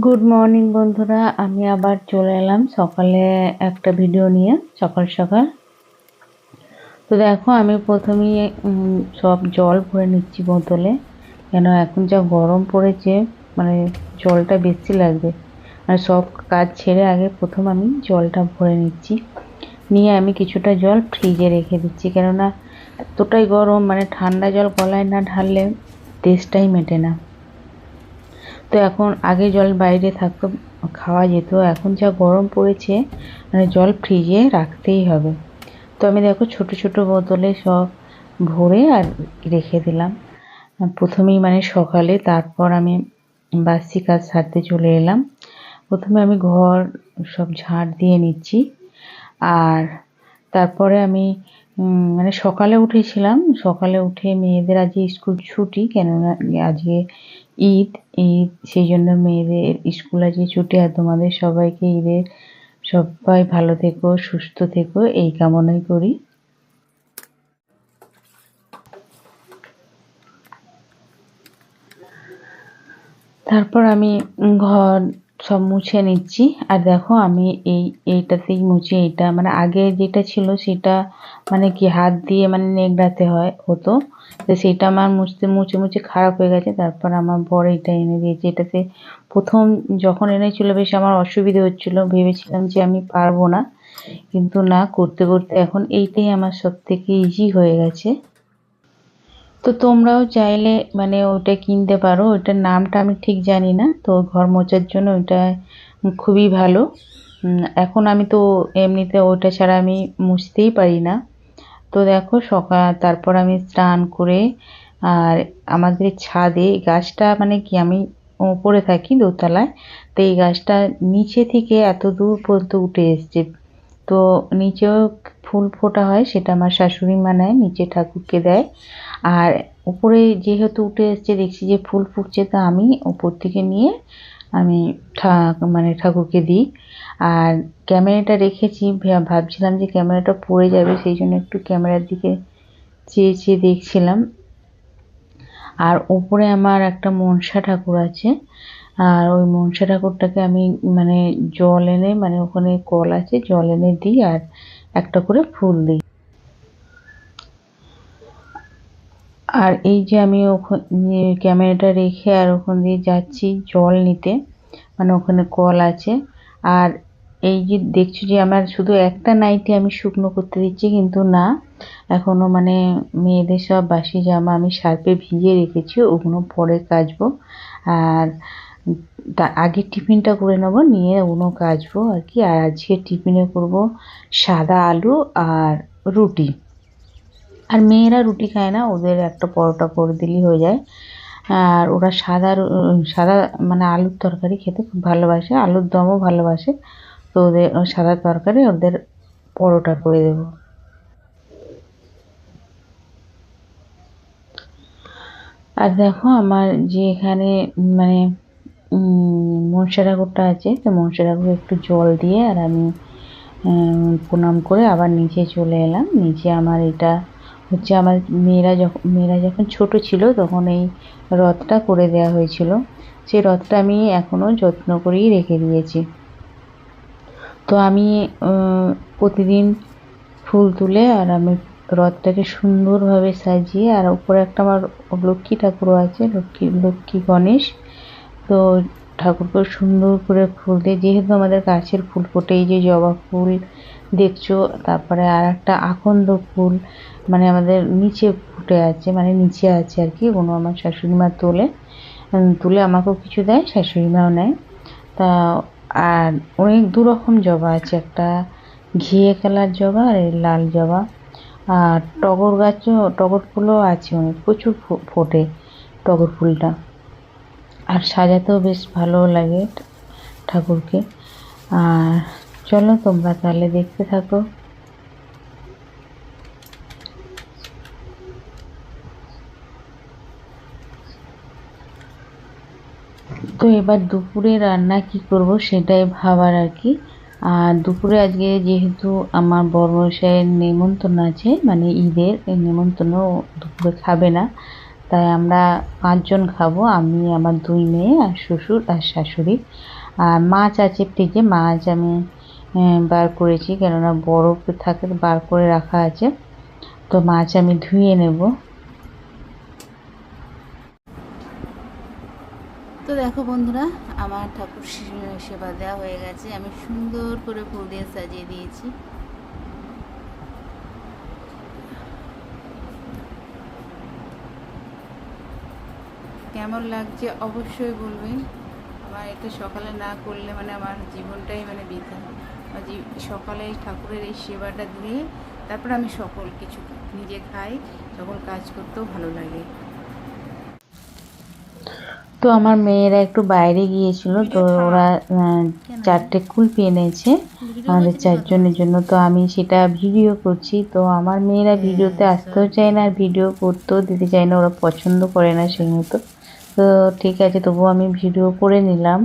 Good morning বন্ধুরা, আমি আবার চলে এলাম সকালে একটা ভিডিও নিয়ে। সকাল সকাল তো দেখো, আমি প্রথমেই সব জল ভরে নিচ্ছি বোতলে, কেন এখন যা গরম পড়েছে, মানে জলটা বেশি লাগবে। মানে সব কাজ ছেড়ে আগে প্রথম আমি জলটা ভরে নিচ্ছি, নিয়ে আমি কিছুটা জল ফ্রিজে রেখে দিচ্ছি, কেননা এতটাই গরম, মানে ঠান্ডা জল গলায় না ঢাললে তেষ্টাই মেটে না। তো এখন আগে জল বাইরে থাকতো, খাওয়া যেত, এখন যা গরম পড়েছে মানে জল ফ্রিজে রাখতেই হবে। তো আমি দেখো ছোট ছোট বোতলে সব ভরে আর রেখে দিলাম প্রথমেই, মানে সকালে। তারপর আমি বাসি কাজ সারতে চলে এলাম। প্রথমে আমি ঘর সব ঝাড় দিয়ে নিচ্ছি, আর তারপরে আমি মানে সকালে উঠেছিলাম। সকালে উঠে মেয়েদের আজকে স্কুল ছুটি, কেননা আজকে ঈদ ঈদ সেই জন্য মেয়েদের স্কুল আজকে ছুটি। আর তোমাদের সবাইকে ঈদের সবাই ভালো থেকো, সুস্থ থেকো, এই কামনাই করি। তারপর আমি ঘর সব মুছে নিচ্ছি। আর দেখো আমি এইটাতেই মুছি। এইটা মানে আগে যেটা ছিল সেটা মানে কি হাত দিয়ে মানে নেগড়াতে হতো, তো সেটা আমার মুছতে মুছে মুছে খারাপ হয়ে গেছে। তারপর আমার বর এটা এনে দিয়েছে। এটাতে প্রথম যখন এনেছিল বেশ আমার অসুবিধে হচ্ছিল, ভেবেছিলাম যে আমি পারবো না, কিন্তু না, করতে করতে এখন এইটাই আমার সব থেকে ইজি হয়ে গেছে। তো তোমরাও চাইলে মানে ওটা কিনতে পারো, ওটার নামটা আমি ঠিক জানি না। তো ঘর মোছার জন্য ওইটা খুবই ভালো। এখন আমি তো এমনিতে ওটা ছাড়া আমি মুছতেই পারি না। তো দেখো তারপর আমি স্নান করে, আর আমাদের ছাদে গাছটা মানে কি, আমি ওপরে থাকি দোতলায়, তো এই গাছটা নিচে থেকে এত দূর পর্যন্ত উঠে এসছে। তো নিচেও ফুল ফোটা হয়, সেটা আমার শাশুড়ি মা নেয়, নিচে ঠাকুরকে দেয়। আর উপরে যেহেতু উঠে এসছে, দেখছি যে ফুল ফুটছে, তা আমি উপর থেকে নিয়ে আমি মানে ঠাকুরকে দিই। আর ক্যামেরাটা রেখেছি, ভাবছিলাম যে ক্যামেরাটা পড়ে যাবে, সেই জন্য একটু ক্যামেরার দিকে চেয়ে চেয়ে দেখছিলাম। আর উপরে আমার একটা মনসা ঠাকুর আছে, আর ওই মনসা ঠাকুরটাকে আমি মানে জল এনে, মানে ওখানে কল আছে, জল এনে দিই আর একটা করে ফুল দিই। আর এই যে আমি ওখানে ক্যামেরাটা রেখে আর ওখান দিয়ে যাচ্ছি জল নিতে, মানে ওখানে কল আছে। আর এই যে দেখছো যে আমার শুধু একটা নাইটি আমি শুকনো করতে দিচ্ছি, কিন্তু না, এখনো মানে মেয়েদের সব বাসি জামা আমি সার্ফে ভিজিয়ে রেখেছি, ওগুলো পরে কাচবো। আর তার আগে টিফিনটা করে নেবো, নিয়ে ওগুলো কাচবো আর কি। আর আজকে টিফিনে করব সাদা আলু আর রুটি। আর মেয়েরা রুটি খায় না, ওদের একটা পরোটা করে দিলেই হয়ে যায়। আর ওরা সাদা মানে আলুর তরকারি খেতে খুব ভালোবাসে, আলুর দমও ভালোবাসে। তো ওদের সাদা তরকারি, ওদের পরোটা করে দেবো। আর দেখো আমার যে এখানে মানে মনসা ঠাকুরটা আছে, তো মনসা ঠাকুরে একটু জল দিয়ে আর আমি প্রণাম করে আবার নিচে চলে এলাম। নিচে আমার এটা হচ্ছে, আমার মেয়েরা যখন ছোট ছিল তখন এই রথটা করে দেওয়া হয়েছিল। সেই রথটা আমি এখনও যত্ন করেই রেখে দিয়েছি। তো আমি প্রতিদিন ফুল তুলে আর আমি রথটাকে সুন্দরভাবে সাজিয়ে, আর উপরে একটা আমার লক্ষ্মী ঠাকুরও আছে, লক্ষ্মী গণেশ। তো ঠাকুরকে সুন্দর করে ফুল দিয়ে, যেহেতু আমাদের গাছের ফুল ফোটে, এই যে জবা ফুল দেখছো, তারপরে আর একটা আকন্দ ফুল মানে আমাদের নিচে ফুটে আছে, মানে নিচে আছে আর কি, কোনো আমার শাশুড়ি মা তুলে আমাকেও কিছু দেয়, শাশুড়ি মাও নেয়। তা আর অনেক দু রকম জবা আছে, একটা ঘিয়ে কালার জবা আর এই লাল জবা। আর টগর ফুলও আছে, অনেক প্রচুর ফোটে টগর ফুলটা। আর সাজাতেও বেশ ভালো লাগে ঠাকুরকে। আর চলো তোমরা তাহলে দেখতে থাকো। তো এবার দুপুরে রান্না কি করব সেটাই ভাবার আর কি। আর দুপুরে আজকে যেহেতু আমার বড়মশাইয়ের নেমন্তন্ন আছে, মানে ঈদের নেমন্তন্ন, দুপুরে খাবে না, তাই আমরা 5 জন খাবো, আমি, আমার 2 মেয়ে আর শ্বশুর আর শাশুড়ি। আর মাছ আছে ফ্রিজে, মাছ আমি বার করেছি, কেননা বরফ থাকে, বার করে রাখা আছে। তো মাছ আমি ধুয়ে নেব। তো দেখো বন্ধুরা, আমার ঠাকুর সেবা দেওয়া হয়ে গেছে। আমি সুন্দর করে ফুল দিয়ে সাজিয়ে দিয়েছি। কেমন লাগছে অবশ্যই বলবেন। আমার এটা সকালে না করলে মানে আমার জীবনটাই মানে বৃথা। সকালে ঠাকুরের এই সেবাটা দিয়ে তারপর আমি সকল কিছু নিজে খাই, সকল কাজ করতেও ভালো লাগে। তো আমার মেয়েরা একটু বাইরে গিয়েছিল, তো ওরা 4টে কুলপি এনেছে আমাদের 4 জনের জন্য। তো আমি সেটা ভিডিও করছি। তো আমার মেয়েরা ভিডিওতে আসতেও চায় না আর ভিডিও করতেও দিতে চায় না, ওরা পছন্দ করে না সেই মতো। তো ঠিক আছে, তবুও আমি ভিডিও করে নিলাম।